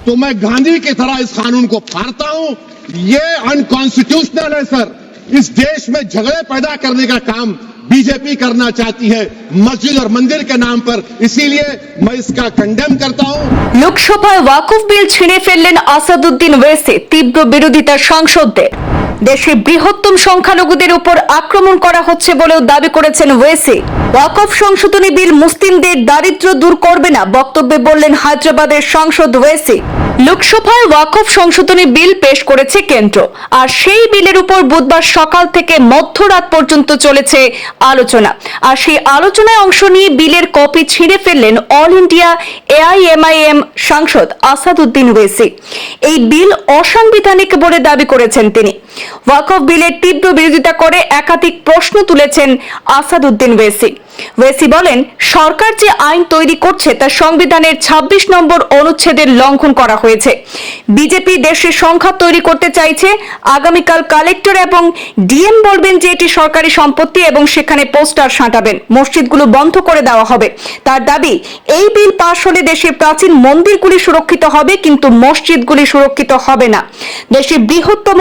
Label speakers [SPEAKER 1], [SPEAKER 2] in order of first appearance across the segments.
[SPEAKER 1] तो मैं गांधी की तरह इस कानून को फाड़ता हूं। ये अनकॉन्स्टिट्यूशनल है सर। इस देश में झगड़े पैदा करने का काम बीजेपी करना चाहती है मस्जिद और मंदिर के नाम पर, इसीलिए मैं इसका कंडेम करता हूं।
[SPEAKER 2] लोकसभाয় ওয়াকফ বিল ছিঁড়ে ফেললেন আসাদুদ্দিন ওয়েসি, তীব্র বিরোধিতা সাংসদদের। দেশে বৃহত্তম সংখ্যালঘুদের উপর আক্রমণ করা হচ্ছে বলেও দাবি করেছেন ওয়েসি। ওয়াকফ সংশোধনী বিল মুসলিমদের দারিদ্র্য দূর করবে না, বক্তব্যে বললেন হায়দ্রাবাদের সাংসদ ওয়েসি। লোকসভায় ওয়াকফ সংশোধনী বিল পেশ করেছে কেন্দ্র, আর সেই বিলের উপর বুধবার সকাল থেকে মধ্যরাত পর্যন্ত চলেছে আলোচনা। আর সেই আলোচনায় অংশ নিয়ে বিলের কপি ছিঁড়ে ফেললেন অল ইন্ডিয়া এআইএমআইএম সাংসদ আসাদুদ্দিন ওয়েসি। এই বিল অসাংবিধানিক বলে দাবি করেছেন তিনি। ওয়াকফ বিলের তীব্র বিরোধিতা করে একাধিক প্রশ্ন তুলেছেন আসাদুদ্দিন ওয়েসি। ওয়েসি বলেন, সরকার যে আইন তৈরি করছে তা সংবিধানের ২৬ নম্বর অনুচ্ছেদের লঙ্ঘন করা হয়েছে। বিজেপি দেশের সংখ্যা তৈরি করতে চাইছে। আগামীকাল কালেক্টর এবং ডিএম বলবেন যে এটি সরকারি সম্পত্তি এবং সেখানে পোস্টার সাঁটাবেন। মসজিদগুলো বন্ধ করে দেওয়া হবে। তার দাবি, এই বিল পাশ হলে দেশের প্রাচীন মন্দিরগুলি সুরক্ষিত হবে, কিন্তু মসজিদগুলি সুরক্ষিত হবে না। দেশের বৃহত্তম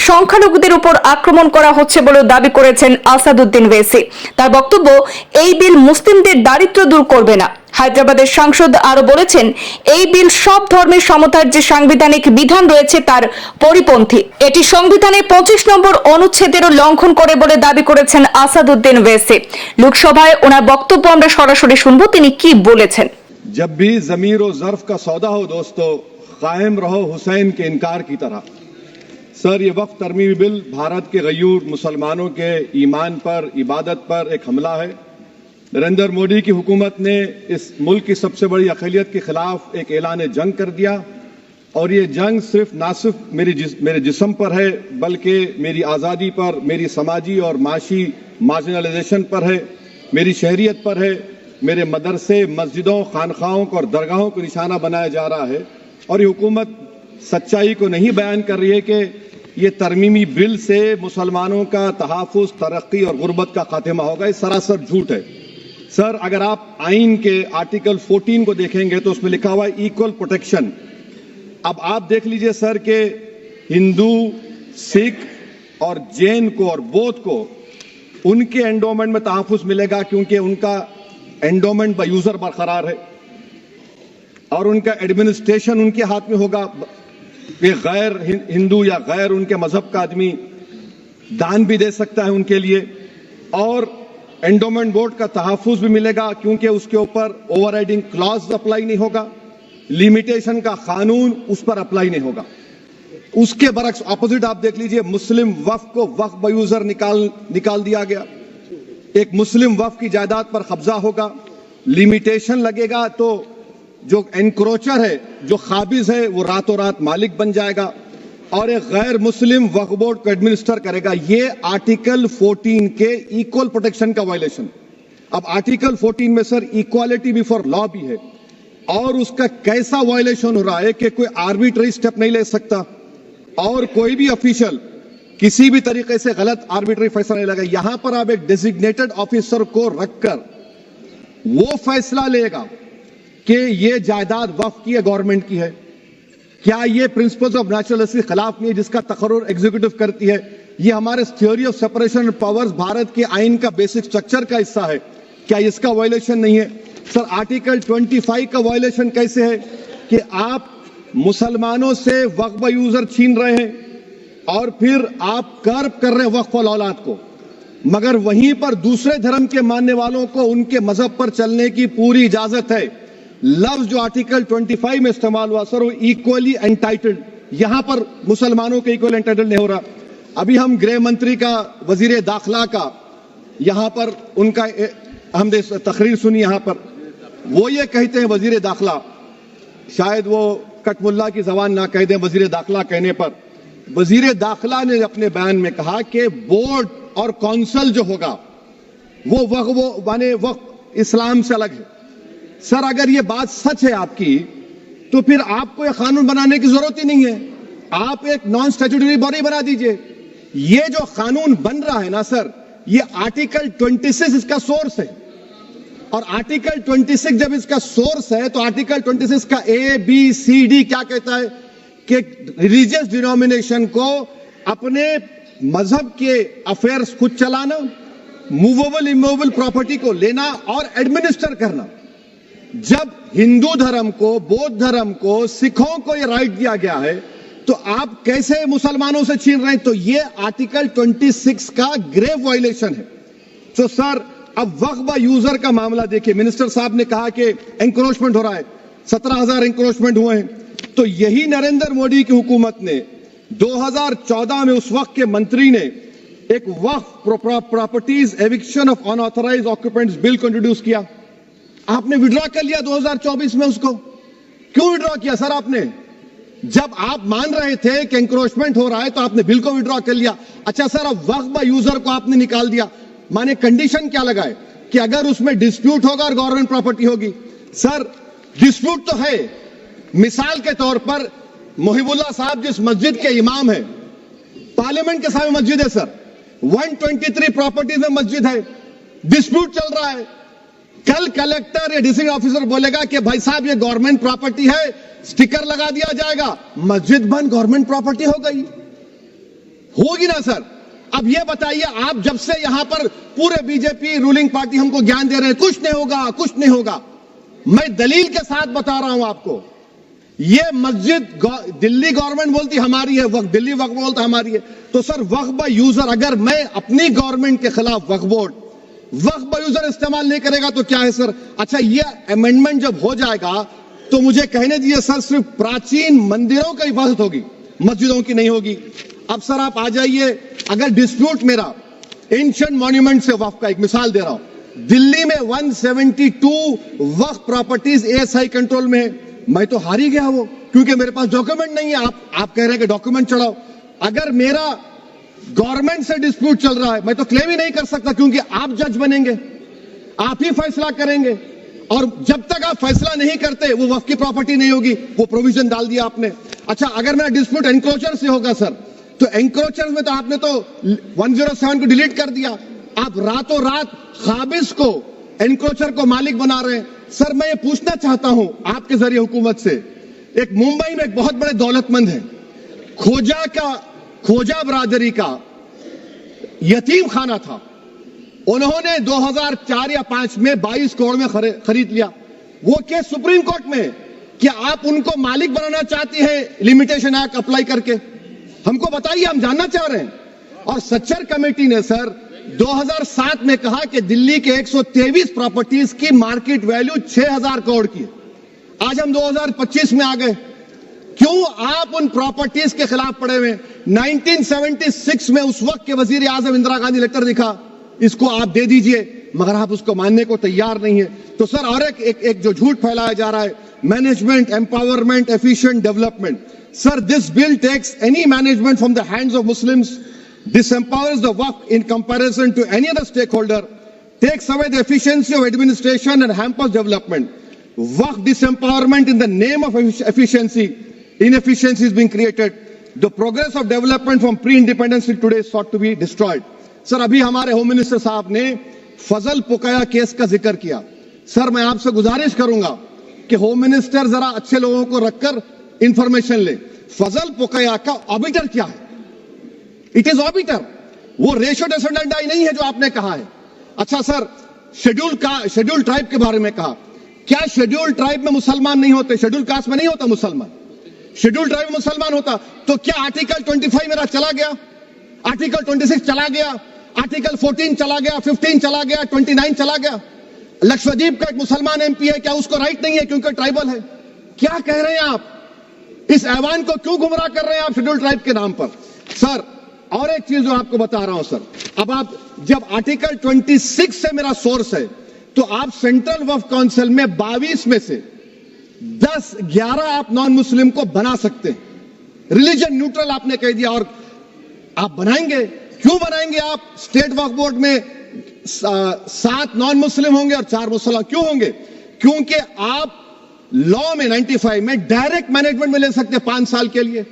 [SPEAKER 2] সংখ্যালঘুদের উপর আক্রমণ করা হচ্ছে বলে দাবি করেছেন আসাদুদ্দিন ওয়েসি। তার বক্তব্য, এই বিল মুসলিমদের দারিদ্র্য দূর করবে না। হায়দ্রাবাদের সাংসদ আরো বলেছেন, এই বিল সব ধর্মের সমতার যে সাংবিধানিক বিধান রয়েছে তার পরিপন্থী। এটি সংবিধানের ২৫ নম্বর অনুচ্ছেদেরও লঙ্ঘন করে বলে দাবি করেছেন আসাদুদ্দিন ওয়েসি। লোকসভায় ওনার বক্তব্য আমরা সরাসরি শুনবো, তিনি কি বলেছেন।
[SPEAKER 1] जब भी जमीर और ज़र्फ का सौदा हो दोस्तों, कायम रहो हुसैन के इनकार की तरह। सर, ये वक्फ तरमीमी बिल भारत के गयूर मुसलमानों के ईमान पर, इबादत पर एक हमला है। नरेंद्र मोदी की हुकूमत ने इस मुल्क की सबसे बड़ी अक़लियत के खिलाफ एक ऐलान जंग कर दिया, और ये जंग ना सिर्फ मेरे जिस्म पर है, बल्कि मेरी आज़ादी पर, मेरी समाजी और माशी मार्जिनलाइजेशन पर है, मेरी शहरियत पर है, मेरे मदरसे, मस्जिदों, खानखाहों और दरगाहों को निशाना बनाया जा रहा है। और ये हुकूमत सच्चाई को नहीं बयान कर रही है कि ये तरमीमी बिल से मुसलमानों का तहफ़्फ़ुज़, तरक्की और गुर्बत का खात्मा होगा। ये सरासर झूठ है। सर, अगर आप आइन के आर्टिकल 14 को देखेंगे तो उसमें लिखा हुआ है इक्वल प्रोटेक्शन। अब आप देख लीजिए सर कि हिंदू, सिख और जैन को और बौद्ध को उनके एंडोमेंट में तहफ़्फ़ुज़ मिलेगा, क्योंकि उनका एंडोमेंट बाय यूजर बरकरार है और उनका एडमिनिस्ट्रेशन उनके हाथ में होगा। वे गैर हिंदू या गैर उनके मजहब का आदमी दान भी दे सकता है उनके लिए, और एंडोमेंट बोर्ड का तहफ़्फ़ुज़ भी मिलेगा, क्योंकि उसके ऊपर ओवरराइडिंग क्लॉज अप्लाई नहीं होगा, लिमिटेशन का कानून उस पर अप्लाई नहीं होगा। उसके बरक्स ऑपोजिट आप देख लीजिए, मुस्लिम वक्फ को वक्फ बाय यूजर निकाल दिया गया। एक मुस्लिम वक्फ की जायदाद पर कब्जा होगा, लिमिटेशन लगेगा, तो जो एनक्रोचर है, जो खाबिज है, वो रातों रात मालिक बन जाएगा, और एक गैर मुस्लिम वक्फ बोर्ड को एडमिनिस्टर करेगा। ये आर्टिकल 14 के इक्वल प्रोटेक्शन का वायलेशन। अब आर्टिकल 14 में सर इक्वालिटी बिफोर लॉ भी है, और उसका कैसा वायलेशन हो रहा है कि कोई आर्बिट्ररी स्टेप नहीं ले सकता, और कोई भी ऑफिशियल किसी भी तरीके से गलत आर्बिट्ररी फैसला नहीं लगा। यहां पर आप एक डेजिग्नेटेड ऑफिसर को रखकर वो फैसला लेगा कि ये जायदाद वक्फ की है, गवर्नमेंट की है। क्या ये प्रिंसिपल्स ऑफ नेचुरल के खिलाफ नहीं है, जिसका तकर्रुर एग्जीक्यूटिव करती है? ये हमारे theory of separation of powers, Bharat के आइन का बेसिक स्ट्रक्चर का हिस्सा है। क्या इसका वायलेशन नहीं है? सर, आर्टिकल 25 का वायलेशन कैसे है कि आप मुसलमानों से वक्फ बाय यूजर छीन रहे हैं और फिर आप कर्ब कर रहे हैं वक्फ वाल औलाद को, मगर वहीं पर दूसरे धर्म के मानने वालों को उनके मजहब पर चलने की पूरी इजाजत है। लफ्ज जो आर्टिकल 25 में इस्तेमाल हुआ सर, वो इक्वली एंटाइटल्ड, यहां पर मुसलमानों के इक्वल एंटाइटल्ड नहीं हो रहा। अभी हम गृह मंत्री का, वजीर दाखिला का यहां पर उनका हमने तकरीर सुनी, यहां पर वो ये कहते हैं, वजीर दाखिला, शायद वो कटमुल्ला की जबान ना कह दें, वजीर दाखिला कहने पर वजीर दाखिला ने अपने बयान में कहा कि बोर्ड और काउंसिल जो होगा वो वक्फ इस्लाम से अलग है। सर, अगर ये बात सच है आपकी, तो फिर आपको ये कानून बनाने की जरूरत ही नहीं है। आप एक नॉन स्टैट्यूटरी बॉडी बना दीजिए। ये जो कानून बन रहा है ना सर, ये आर्टिकल 26 इसका सोर्स है, और आर्टिकल 26 जब इसका सोर्स है तो आर्टिकल 26 का ABCD क्या कहता है कि रिलीजियस डिनोमिनेशन को अपने मजहब के अफेयर्स खुद चलाना, मूवेबल इमूवेबल प्रॉपर्टी को लेना और एडमिनिस्टर करना। जब हिंदू धर्म को, बौद्ध धर्म को, सिखों को यह राइट दिया गया है तो आप कैसे मुसलमानों से छीन रहे हैं? तो यह आर्टिकल 26 का ग्रेव वायलेशन है। तो सर अब वक्फ बा यूजर का मामला देखिए, मिनिस्टर साहब ने कहा कि एंक्रोचमेंट हो रहा है, 17,000 एंक्रोचमेंट हुए हैं। तो यही नरेंद्र मोदी की हुकूमत ने 2014 में उस वक्त के मंत्री ने एक Waqf properties eviction of unauthorised occupants bill को इंट्रोड्यूस किया। आपने विड्रॉ कर लिया 2024 में उसको। क्यों विड्रॉ किया सर आपने? जब आप मान रहे थे कि एंक्रोचमेंट हो रहा है तो आपने बिल को विड्रॉ कर लिया। अच्छा सर, अब वक्फ बा यूजर को आपने निकाल दिया, माने कंडीशन क्या लगाए कि अगर उसमें डिस्प्यूट होगा और गवर्नमेंट प्रॉपर्टी होगी। सर डिस्प्यूट तो है, मिसाल के तौर पर मोहिबुल्लाह साहब जिस मस्जिद के इमाम है, पार्लियामेंट के सामने मस्जिद है सर, 123 प्रॉपर्टीज में मस्जिद है, डिस्प्यूट चल रहा है। कल कलेक्टर या डिस्ट्रिक्ट ऑफिसर बोलेगा कि भाई साहब ये गवर्नमेंट प्रॉपर्टी है, स्टिकर लगा दिया जाएगा, मस्जिद बंद, गवर्नमेंट प्रॉपर्टी हो गई, होगी ना सर? अब ये बताइए, आप जब से यहां पर पूरे बीजेपी रूलिंग पार्टी हमको ज्ञान दे रहे हैं कुछ नहीं होगा, कुछ नहीं होगा, मैं दलील के साथ बता रहा हूं आपको। ये मस्जिद दिल्ली गवर्नमेंट बोलती हमारी है, वक्फ दिल्ली वक्फ बोलता हमारी है। तो सर वक्फ बा यूजर, अगर मैं अपनी गवर्नमेंट के खिलाफ वक्फ बोर्ड वक्फ बा यूजर इस्तेमाल नहीं करेगा तो क्या है सर? अच्छा, ये अमेंडमेंट जब हो जाएगा तो मुझे कहने दीजिए सर, सिर्फ प्राचीन मंदिरों की इबादत होगी, मस्जिदों की नहीं होगी। अब सर आप आ जाइए, अगर डिस्प्यूट मेरा एंशिएंट मॉन्यूमेंट से वक्फ का, एक मिसाल दे रहा हूं, दिल्ली में 172 वक्फ प्रॉपर्टीज ASI कंट्रोल में है, मैं तो हार ही गया वो, क्योंकि मेरे पास डॉक्यूमेंट नहीं है। आप कह रहे हैं कि डॉक्यूमेंट चढ़ाओ। अगर मेरा गवर्नमेंट से डिस्प्यूट चल रहा है, मैं तो क्लेम ही नहीं कर सकता, क्योंकि आप जज बनेंगे, आप ही फैसला करेंगे, और जब तक आप फैसला नहीं करते वो वक्फ की प्रॉपर्टी नहीं होगी। वो प्रोविजन डाल दिया आपने। अच्छा, अगर मेरा डिस्प्यूट एनक्रोचर से होगा सर, तो एनक्रोचर में तो आपने तो 107 को डिलीट कर दिया। आप रातों रात खाबिज को, एनक्रोचर को मालिक बना रहे हैं। सर मैं ये पूछना चाहता हूं आपके जरिए हुकूमत से, एक मुंबई में एक बहुत बड़े दौलतमंद है, खोजा बरादरी का यतीम खाना था, उन्होंने 2004 या 5 में 22 करोड़ में खरीद लिया। वो केस सुप्रीम कोर्ट में कि आप उनको मालिक बनाना चाहती है लिमिटेशन एक्ट अप्लाई करके, हमको बताइए, हम जानना चाह रहे हैं। और सच्चर कमेटी ने सर 2007 में कहा कि दिल्ली के 123 प्रॉपर्टीज की मार्केट वैल्यू 6,000 करोड़ की है। आज हम 2025 में आ गए, क्यों आप उन प्रॉपर्टीज के खिलाफ पड़े हुए? 1976 में उस वक्त के वजीर आजम इंदिरा गांधी लेटर लिखा, इसको आप दे दीजिए, मगर आप उसको मानने को तैयार नहीं है। तो सर और एक जो झूठ फैलाया जा रहा है, management, empowerment, efficient development. Sir, this bill takes any management from the hands of Muslims, disempowers the Waqf in comparison to any other stakeholder, takes away the efficiency of administration and hampers development. Waqf disempowerment in the name of efficiency, inefficiency is being created. The progress of development from pre-independence till today is sought to be destroyed. Sir, अभी हमारे home minister साहब ने फजल पुकाया case का जिक्र किया। Sir मैं आपसे गुजारिश करूंगा कि होम मिनिस्टर जरा अच्छे लोगों को रखकर इंफॉर्मेशन ले। फजल पुकाया का ऑबिटर क्या है? इट इज ऑबिटर, वो रेशियो डिसेंडेंट नहीं है जो आपने कहा है। अच्छा सर, शेड्यूल ट्राइब के बारे में कहा, क्या शेड्यूल ट्राइब में मुसलमान नहीं होते? शेड्यूल कास्ट में नहीं होता मुसलमान, शेड्यूल ट्राइब में मुसलमान होता। तो क्या आर्टिकल 25 मेरा चला गया, आर्टिकल 26 चला गया, आर्टिकल 14 चला गया, 15 चला गया, 29 चला गया? लक्षद्वीप का एक मुसलमान MP है, क्या उसको राइट नहीं है क्योंकि ट्राइबल है? क्या कह रहे हैं आप? इस ऐवान को क्यों गुमराह कर रहे हैं आप शेड्यूल ट्राइब के नाम पर? सर और एक चीज जो आपको बता रहा हूं सर, अब आप जब आर्टिकल 26 से मेरा सोर्स है, तो आप सेंट्रल वक्फ काउंसिल में 22 में से 10-11 आप नॉन मुस्लिम को बना सकते हैं, रिलीजन न्यूट्रल आपने कह दिया। और आप बनाएंगे, क्यों बनाएंगे आप? स्टेट वक्फ बोर्ड में 7 नॉन मुस्लिम होंगे और 4 मुसलमान। क्यों होंगे? क्योंकि आप लॉ में 95 में डायरेक्ट मैनेजमेंट में ले सकते हैं 5 साल के लिए।